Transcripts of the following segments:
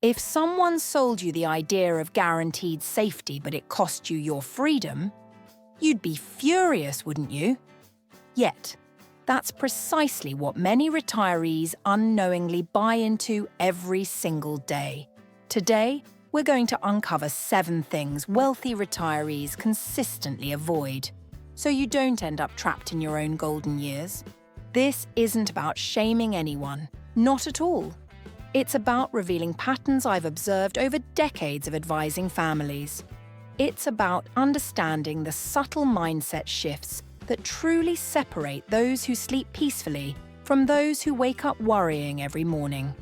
If someone sold you the idea of guaranteed safety but it cost you your freedom, you'd be furious, wouldn't you? Yet, that's precisely what many retirees unknowingly buy into every single day. Today, we're going to uncover 7 things wealthy retirees consistently avoid, so you don't end up trapped in your own golden years. This isn't about shaming anyone, not at all. It's about revealing patterns I've observed over decades of advising families. It's about understanding the subtle mindset shifts that truly separate those who sleep peacefully from those who wake up worrying every morning.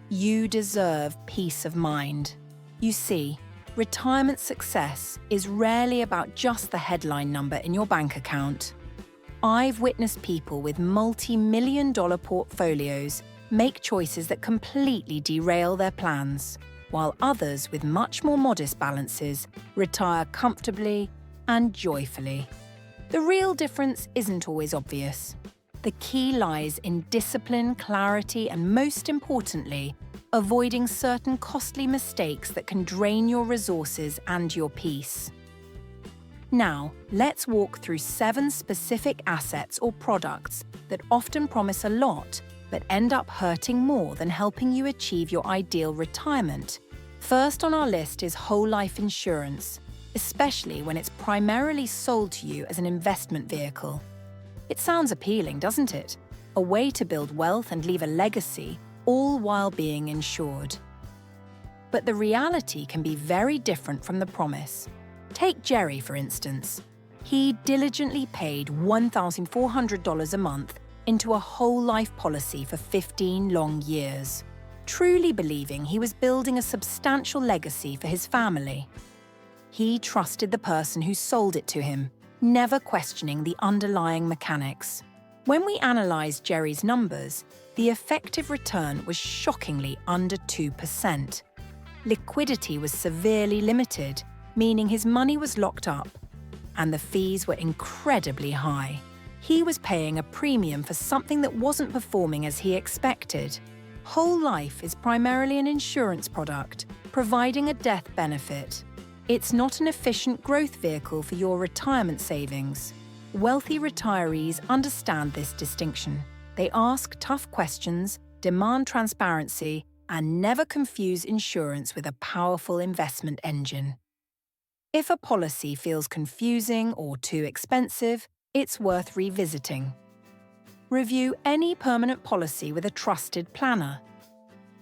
You deserve peace of mind. You see, retirement success is rarely about just the headline number in your bank account. I've witnessed people with multi-million-dollar portfolios make choices that completely derail their plans, while others with much more modest balances retire comfortably and joyfully. The real difference isn't always obvious. The key lies in discipline, clarity, and most importantly, avoiding certain costly mistakes that can drain your resources and your peace. Now, let's walk through 7 specific assets or products that often promise a lot but end up hurting more than helping you achieve your ideal retirement. First on our list is whole life insurance, especially when it's primarily sold to you as an investment vehicle. It sounds appealing, doesn't it? A way to build wealth and leave a legacy, all while being insured. But the reality can be very different from the promise. Take Jerry, for instance. He diligently paid $1,400 a month into a whole life policy for 15 long years, truly believing he was building a substantial legacy for his family. He trusted the person who sold it to him, never questioning the underlying mechanics. When we analysed Jerry's numbers, the effective return was shockingly under 2%. Liquidity was severely limited, meaning his money was locked up, and the fees were incredibly high. He was paying a premium for something that wasn't performing as he expected. Whole life is primarily an insurance product, providing a death benefit. It's not an efficient growth vehicle for your retirement savings. Wealthy retirees understand this distinction. They ask tough questions, demand transparency, and never confuse insurance with a powerful investment engine. If a policy feels confusing or too expensive, it's worth revisiting. Review any permanent policy with a trusted planner.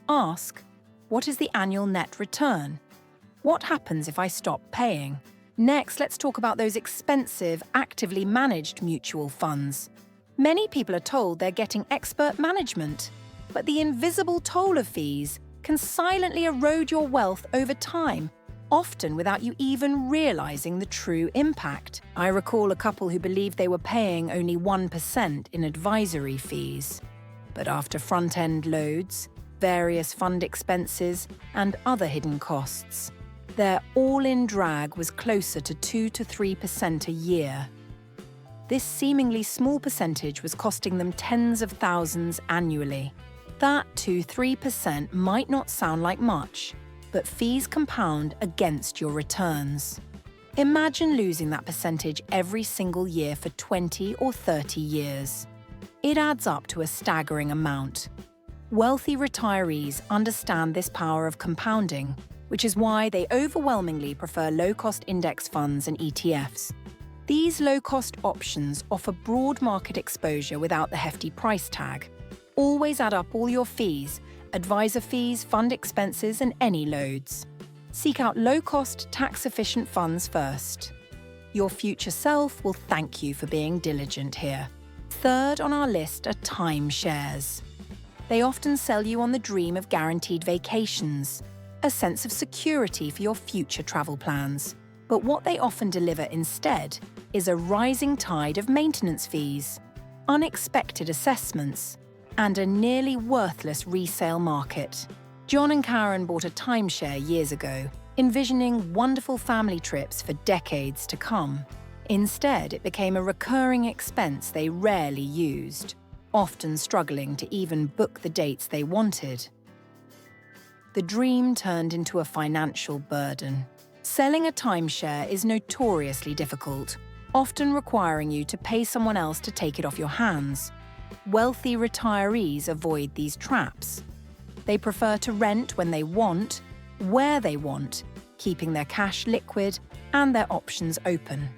Ask, what is the annual net return? What happens if I stop paying? Next, let's talk about those expensive, actively managed mutual funds. Many people are told they're getting expert management, but the invisible toll of fees can silently erode your wealth over time, often without you even realizing the true impact. I recall a couple who believed they were paying only 1% in advisory fees. But after front-end loads, various fund expenses, and other hidden costs, their all-in drag was closer to 2 to 3% a year. This seemingly small percentage was costing them tens of thousands annually. That 2–3% might not sound like much, but fees compound against your returns. Imagine losing that percentage every single year for 20 or 30 years. It adds up to a staggering amount. Wealthy retirees understand this power of compounding, which is why they overwhelmingly prefer low-cost index funds and ETFs. These low-cost options offer broad market exposure without the hefty price tag. Always add up all your fees, advisor fees, fund expenses, and any loads. Seek out low-cost, tax-efficient funds first. Your future self will thank you for being diligent here. Third on our list are timeshares. They often sell you on the dream of guaranteed vacations, a sense of security for your future travel plans. But what they often deliver instead is a rising tide of maintenance fees, unexpected assessments, and a nearly worthless resale market. John and Karen bought a timeshare years ago, envisioning wonderful family trips for decades to come. Instead, it became a recurring expense they rarely used, often struggling to even book the dates they wanted. the dream turned into a financial burden. Selling a timeshare is notoriously difficult, often requiring you to pay someone else to take it off your hands. Wealthy retirees avoid these traps. They prefer to rent when they want, where they want, keeping their cash liquid and their options open.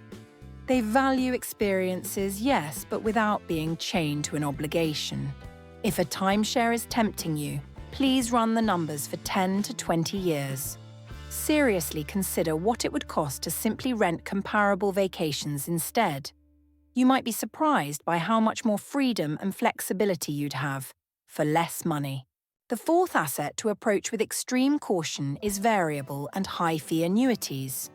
They value experiences, yes, but without being chained to an obligation. If a timeshare is tempting you, please run the numbers for 10 to 20 years. Seriously consider what it would cost to simply rent comparable vacations instead. You might be surprised by how much more freedom and flexibility you'd have for less money. The fourth asset to approach with extreme caution is variable and high-fee annuities.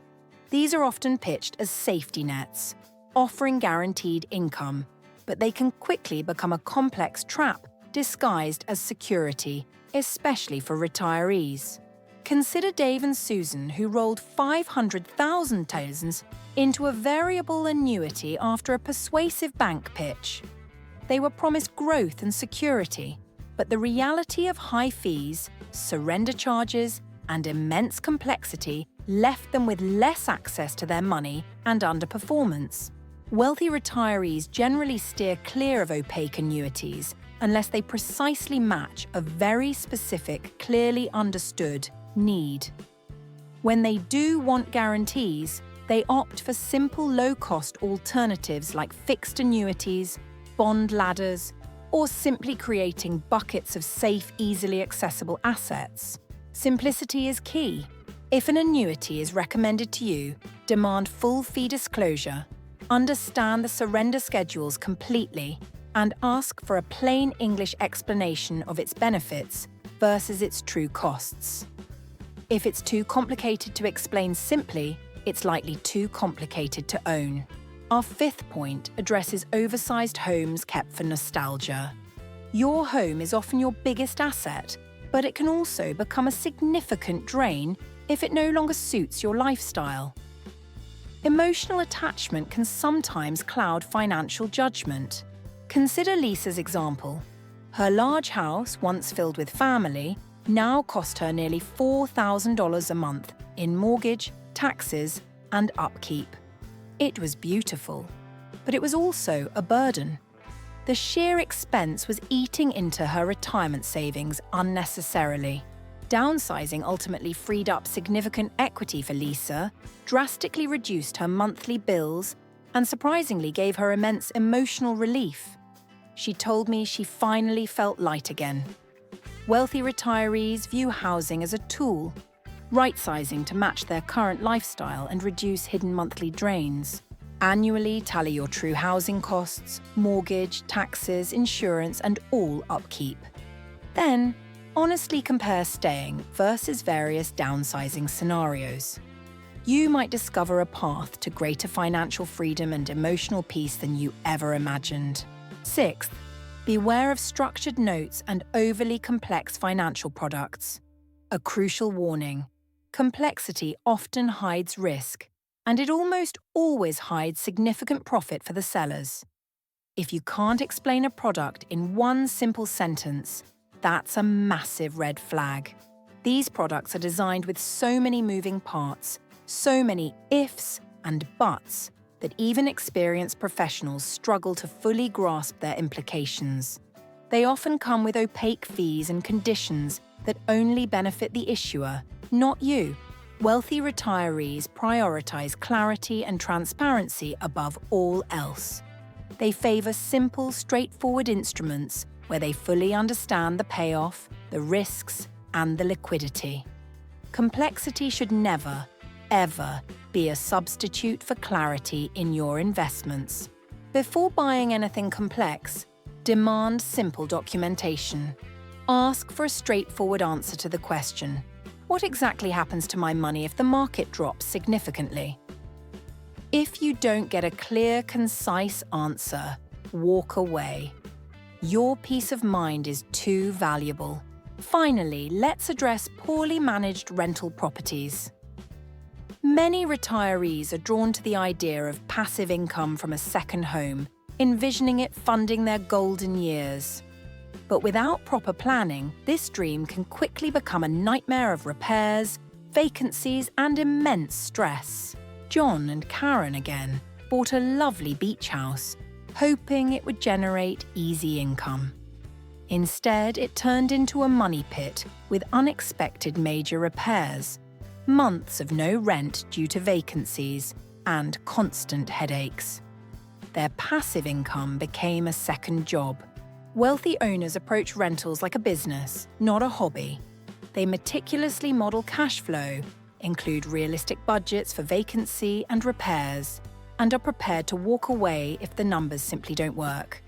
These are often pitched as safety nets, offering guaranteed income, but they can quickly become a complex trap disguised as security, especially for retirees. Consider Dave and Susan, who rolled $500,000 into a variable annuity after a persuasive bank pitch. They were promised growth and security, but the reality of high fees, surrender charges, and immense complexity left them with less access to their money and underperformance. Wealthy retirees generally steer clear of opaque annuities unless they precisely match a very specific, clearly understood need. When they do want guarantees, they opt for simple low-cost alternatives like fixed annuities, bond ladders, or simply creating buckets of safe, easily accessible assets. Simplicity is key. If an annuity is recommended to you, demand full fee disclosure, understand the surrender schedules completely, and ask for a plain English explanation of its benefits versus its true costs. If it's too complicated to explain simply, it's likely too complicated to own. Our fifth point addresses oversized homes kept for nostalgia. Your home is often your biggest asset, but it can also become a significant drain if it no longer suits your lifestyle. Emotional attachment can sometimes cloud financial judgment. Consider Lisa's example. Her large house, once filled with family, now cost her nearly $4,000 a month in mortgage, taxes, and upkeep. It was beautiful, but it was also a burden. The sheer expense was eating into her retirement savings unnecessarily. Downsizing ultimately freed up significant equity for Lisa, drastically reduced her monthly bills, and surprisingly gave her immense emotional relief. She told me she finally felt light again. Wealthy retirees view housing as a tool, right-sizing to match their current lifestyle and reduce hidden monthly drains. Annually tally your true housing costs, mortgage, taxes, insurance, and all upkeep. Then, honestly compare staying versus various downsizing scenarios. You might discover a path to greater financial freedom and emotional peace than you ever imagined. Sixth, beware of structured notes and overly complex financial products. A crucial warning: complexity often hides risk, and it almost always hides significant profit for the sellers. If you can't explain a product in one simple sentence, that's a massive red flag. These products are designed with so many moving parts, so many ifs and buts, that even experienced professionals struggle to fully grasp their implications. They often come with opaque fees and conditions that only benefit the issuer, not you. Wealthy retirees prioritize clarity and transparency above all else. They favor simple, straightforward instruments where they fully understand the payoff, the risks, and the liquidity. Complexity should never, ever be a substitute for clarity in your investments. Before buying anything complex, demand simple documentation. Ask for a straightforward answer to the question: what exactly happens to my money if the market drops significantly? If you don't get a clear, concise answer, walk away. Your peace of mind is too valuable. Finally, let's address poorly managed rental properties. Many retirees are drawn to the idea of passive income from a second home, envisioning it funding their golden years. But without proper planning, this dream can quickly become a nightmare of repairs, vacancies, and immense stress. John and Karen again bought a lovely beach house, hoping it would generate easy income. Instead, it turned into a money pit with unexpected major repairs, months of no rent due to vacancies, and constant headaches. Their passive income became a second job. Wealthy owners approach rentals like a business, not a hobby. They meticulously model cash flow, include realistic budgets for vacancy and repairs, and are prepared to walk away if the numbers simply don't work.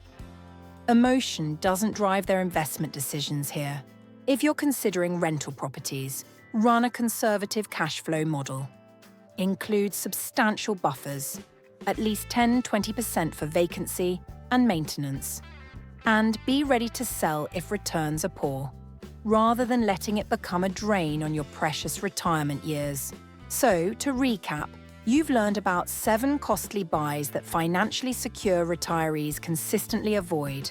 Emotion doesn't drive their investment decisions here. If you're considering rental properties, run a conservative cash flow model. Include substantial buffers, at least 10–20% for vacancy and maintenance. And be ready to sell if returns are poor, rather than letting it become a drain on your precious retirement years. So, to recap, you've learned about 7 costly buys that financially secure retirees consistently avoid: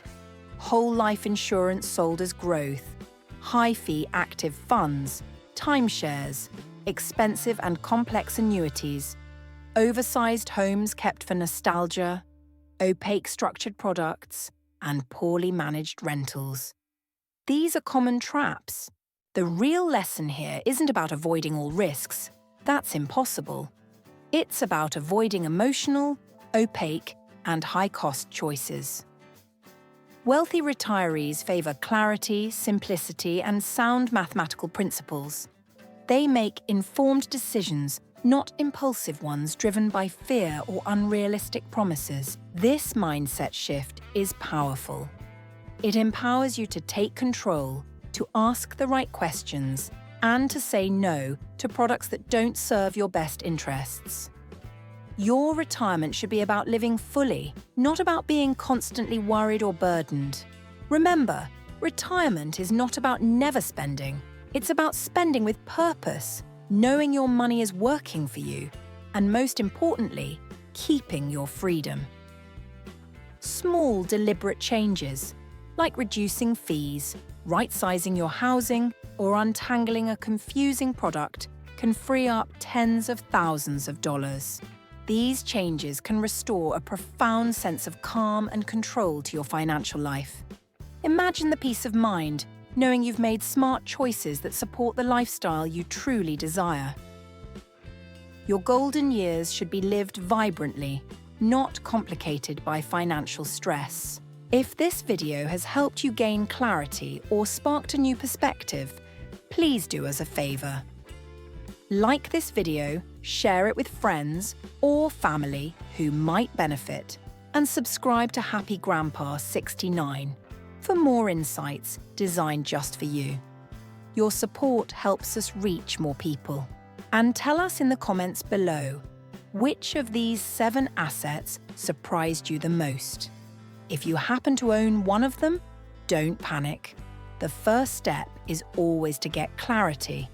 whole life insurance sold as growth, high-fee active funds, timeshares, expensive and complex annuities, oversized homes kept for nostalgia, opaque structured products, and poorly managed rentals. These are common traps. The real lesson here isn't about avoiding all risks. That's impossible. It's about avoiding emotional, opaque, and high-cost choices. Wealthy retirees favor clarity, simplicity, and sound mathematical principles. They make informed decisions, not impulsive ones driven by fear or unrealistic promises. This mindset shift is powerful. It empowers you to take control, to ask the right questions, and to say no to products that don't serve your best interests. Your retirement should be about living fully, not about being constantly worried or burdened. Remember, retirement is not about never spending. It's about spending with purpose, knowing your money is working for you, and most importantly, keeping your freedom. Small, deliberate changes, like reducing fees, right-sizing your housing, or untangling a confusing product, can free up tens of thousands of dollars. These changes can restore a profound sense of calm and control to your financial life. Imagine the peace of mind knowing you've made smart choices that support the lifestyle you truly desire. Your golden years should be lived vibrantly, not complicated by financial stress. If this video has helped you gain clarity or sparked a new perspective, please do us a favor. Like this video, share it with friends or family who might benefit, and subscribe to Happy Grandpa 69 for more insights designed just for you. Your support helps us reach more people. And tell us in the comments below, which of these 7 assets surprised you the most? If you happen to own one of them, don't panic. The first step is always to get clarity.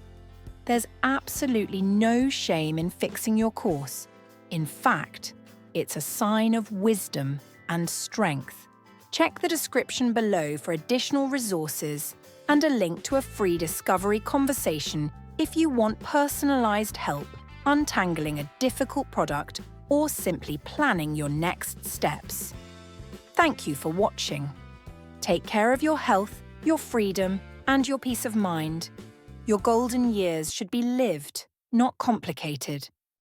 There's absolutely no shame in fixing your course. In fact, it's a sign of wisdom and strength. Check the description below for additional resources and a link to a free discovery conversation if you want personalized help untangling a difficult product or simply planning your next steps. Thank you for watching. Take care of your health, your freedom, and your peace of mind. Your golden years should be lived, not complicated.